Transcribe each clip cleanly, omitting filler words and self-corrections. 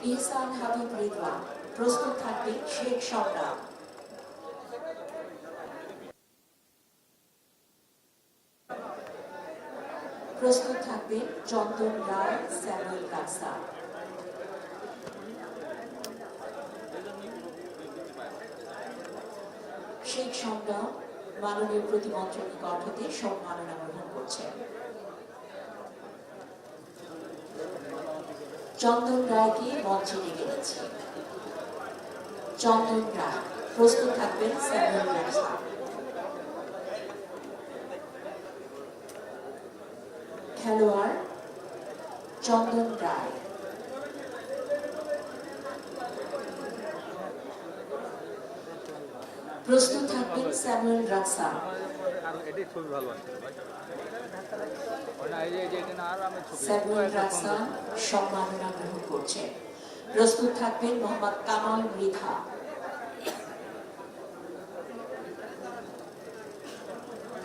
ইহসান হাবিব রিদওয়ান। প্রস্তুত থাকবেন শেখ সম্রাট। প্রস্তুত থাকবেন চন্দন রায়, স্যামুয়েল কাকসা। শেখ সম্রাট মাননীয় প্রতিমন্ত্রীর নিকট হতে সম্মাননা গ্রহণ করছেন। চন্দন রায়কে মঞ্চে ডেকে নিচ্ছে। চন্দন রায়। প্রস্তুত থাকবেন স্যামুয়েল কাকসা। খেলোয়াড় চন্দন রায়। প্রস্তুত থাকবেন স্যামুয়েল রাকসা। স্যামুয়েল রাকসা সম্মাননা গ্রহণ করছেন। প্রস্তুত থাকবেন মোহাম্মদ কামাল মৃধা।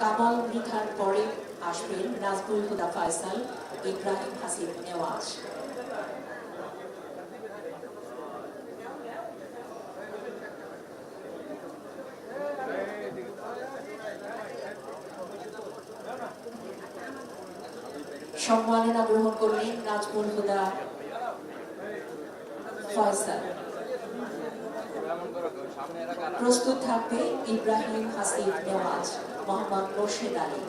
কামাল মৃধার পরে আসবেন নাজমুল হুদা ফয়সাল, ইব্রাহিম হাসিব নেওয়াজ। সম্মাননা গ্রহণ করলেন নাজমুল হুদা ফয়সাল। প্রস্তুত থাকবে ইব্রাহিম হাসিব নেওয়াজ, মোহাম্মদ মোর্শেদ আলী।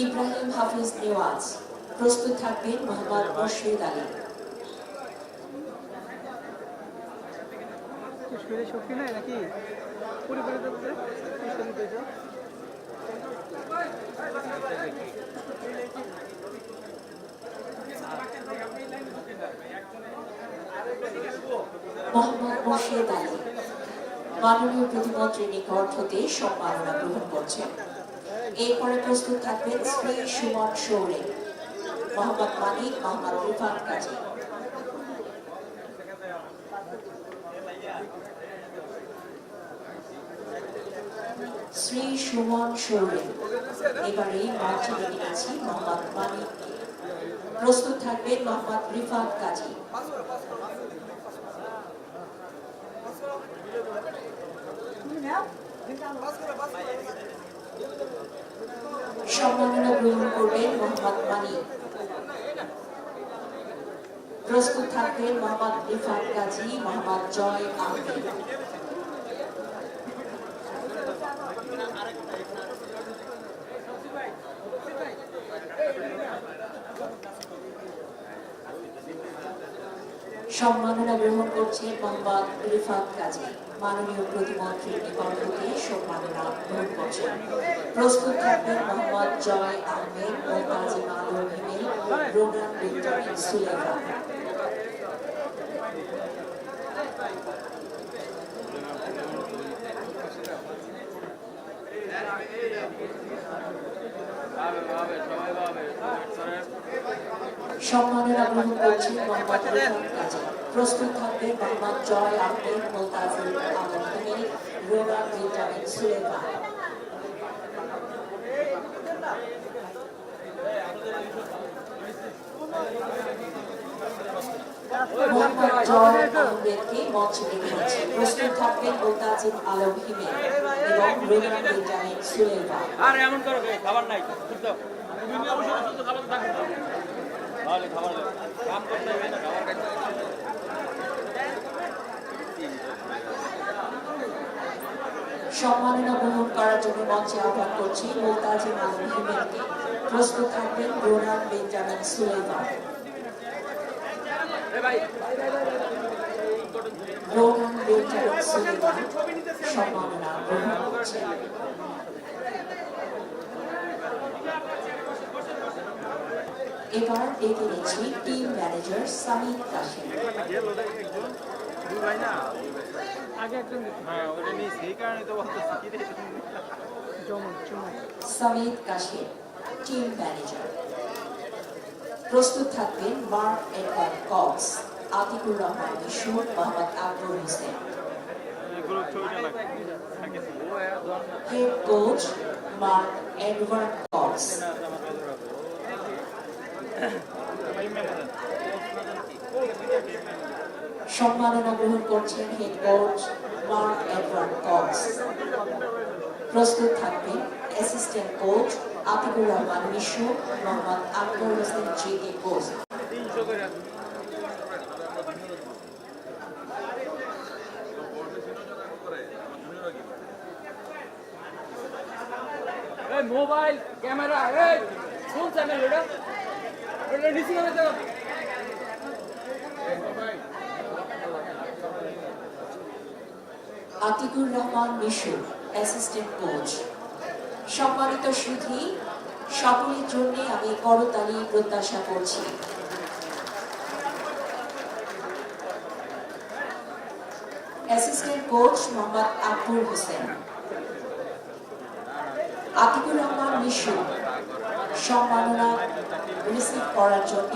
ইব্রাহিম হাফিজ নেওয়াজ। প্রস্তুত থাকবেন মোহাম্মদ মোর্শেদ আলী। শক্তি নাই নাকি পরিবারের মোহাম্মদ মোর্শেদ আলী মাননীয় প্রতিমন্ত্রীর নিকট হতে সম্মাননা গ্রহণ করছেন। এরপরে প্রস্তুত থাকবেন শ্রী সুমন শৌরে, মোহাম্মদ মানিক, মোহাম্মদ রিফাত কাজী। শ্রী সুমন শৌরে এবারে মঞ্চে ডেকে নিয়েছি মোহাম্মদ মানিককে। প্রস্তুত থাকবেন মোহাম্মদ রিফাত কাজী। সম্মাননা গ্রহণ করবেন মোহাম্মদ মানিক। প্রস্তুত থাকবেন মোহাম্মদ রিফাত কাজী, মোহাম্মদ জয় আহমেদ। সম্মাননা গ্রহণ করছেন মোহাম্মদ রিফাত কাজী, মাননীয় প্রতিমন্ত্রীর নিকট হতে সম্মাননা গ্রহণ করছেন। প্রস্তুত থাকবেন মোহাম্মদ জয় আহমেদ, মোতাজিম আলম হিমেল, রোগান বেঞ্জামিন সুলেমান। সম্মাননা গ্রহণ করছেন মোহাম্মদ রিফাত কাজী। প্রস্তুত থাকবেন মোহাম্মদ জয় আহমেদ, মোতাজিম আলম হিমেল, রোগান বেঞ্জামিন সুলেমান। মোহাম্মদ জয় আহমেদকে মঞ্চে ডেকে নিচ্ছে। প্রস্তুত থাকবেন মোতাজিম আলম হিমেল এবং রোগান বেঞ্জামিন সুলেমান। খাবার নাই সম্মাননা গ্রহণ করার জন্য মঞ্চে আহ্বান করছি মোতাজিম আলম হিমেলকে। প্রস্তুত থাকবেন Rogan Benjamin Suleman. Rogan Benjamin Suleman সম্মাননা গ্রহণ করছেন। এবার ডেকে নিচ্ছি team manager Samid Kashim. Samid Kashim team manager. প্রস্তুত থাকবেন Mark Edward Cox. Atikur Rahman Bishu, Mohammad Akbar Hossain. Head coach Mark Edward Cox. সম্মাননা গ্রহণ করছেন head coach Mark Edward Cox. প্রস্তুত থাকবেন অ্যাসিস্ট্যান্ট কোচ আতিকুর রহমান বিশু, মোহাম্মদ আকবর হোসেন কে কোচ। মোবাইল ক্যামেরা কোন চ্যানেল এটা এটা নিচে করে দাও। Atikur Rahman Mishu, assistant coach. সম্মানিত সুধী, সকলের জন্য আমি করতালি প্রত্যাশা করছি। Assistant coach Mohammad Akbar Hossain. আতিকুর রহমান মিশু সম্মাননা রিসিভ করার জন্য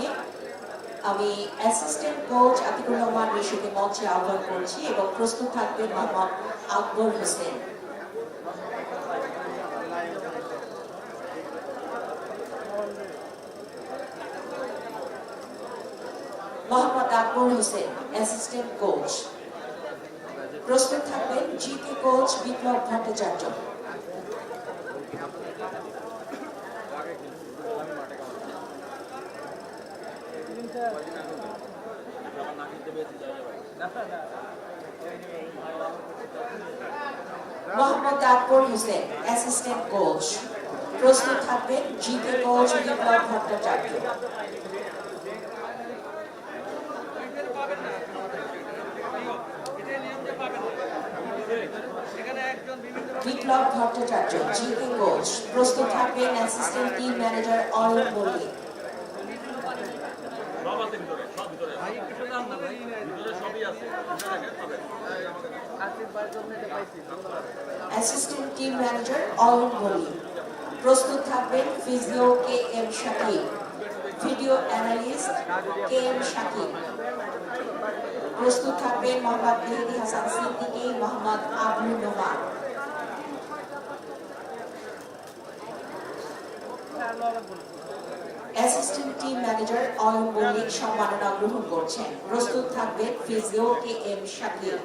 আমি অ্যাসিস্ট্যান্ট কোচ আতিকুর রহমান মিশুকে মঞ্চে আহ্বান করছি এবং প্রস্তুত থাকবেন মোহাম্মদ আকবর হোসেন। Mohammad Akbar Hossain, assistant coach. প্রস্তুত থাকবেন কে কোচ বিপ্লব ভট্টাচার্য। Mohammad Akbar Hossain, assistant coach. প্রস্তুত থাকবেন কে কোচ বিপ্লব ভট্টাচার্য। বিপ্লব ভট্টাচার্য, কে কোচ। প্রস্তুত থাকবেন assistant team manager Ayan Mallick. Assistant team manager Ayan Mallick. প্রস্তুত থাকবেন physio KM Shakib, video analyst KM Shakib. প্রস্তুত থাকবেন Mohammad Mehedi Hasan Siddiqui, Mohammad Abul Noman. Assistant team manager Ayan Mallick সম্মাননা গ্রহণ করছেন। প্রস্তুত থাকবেন physio KM Shakib,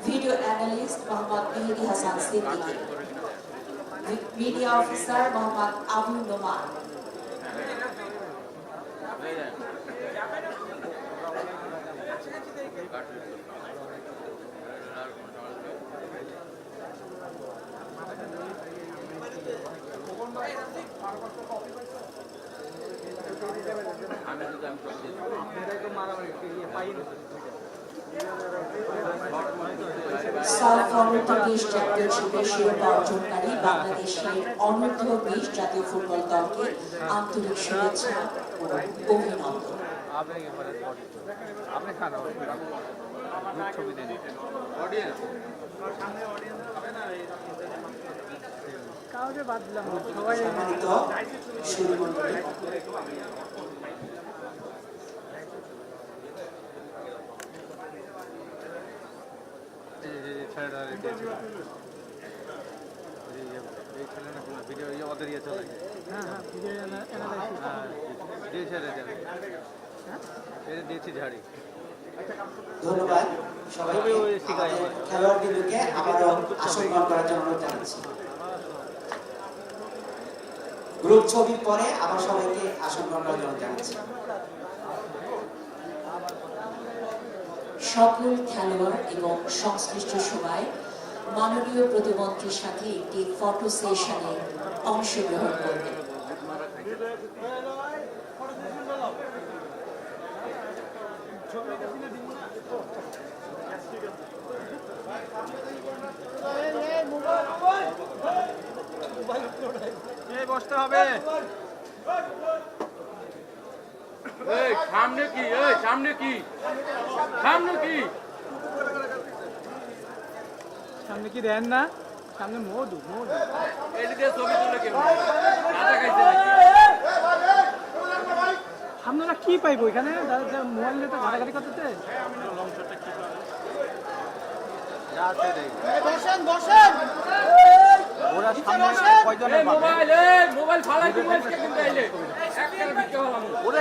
video analyst Mohammad Mehedi Hasan Siddiqui, media officer Mohammad Abul Noman. South অনূর্ধ্ব-20 চ্যাম্পিয়নশিপের শিরোপা অর্জনকারী বাংলাদেশের অনূর্ধ্ব-20 জাতীয় ফুটবল দলকে আন্তরিক শুভেচ্ছা ও অভিনন্দন। কাউকে বাদ দিলাম না, সবাই সম্মানিত সুধীমণ্ডলী, ধন্যবাদ সবাইকে। আমাদের খেলোয়াড়দেরকে আবারও আসন গ্রহণ করার জন্য অনুরোধ জানাচ্ছি। গ্রুপ ছবির পরে আবার সবাইকে আসন গ্রহণ করার জন্য জানাচ্ছি। সকল খেলোয়াড় এবং সংশ্লিষ্ট সবাই মাননীয় প্রতিমন্ত্রীর সাথে একটি ফটো সেশনে অংশগ্রহণ করবেন। বসতে হবে। সামনে কি? সামনে কি? সামনে কি? সামনে কি দেন না? সামনে মধু মধু এদিকে ছবি তুলে কেমন? আটা খাইছে নাকি? আপনারা কি পাইবো এখানে মোবাইল নিয়ে তো ঘাটাঘাটি করতেছে ওরা সামনে কয়জনের পাবে? মোবাইল ফালাই তুমি আজকে কিন্তু আইলে একটা বিক্রি হলাম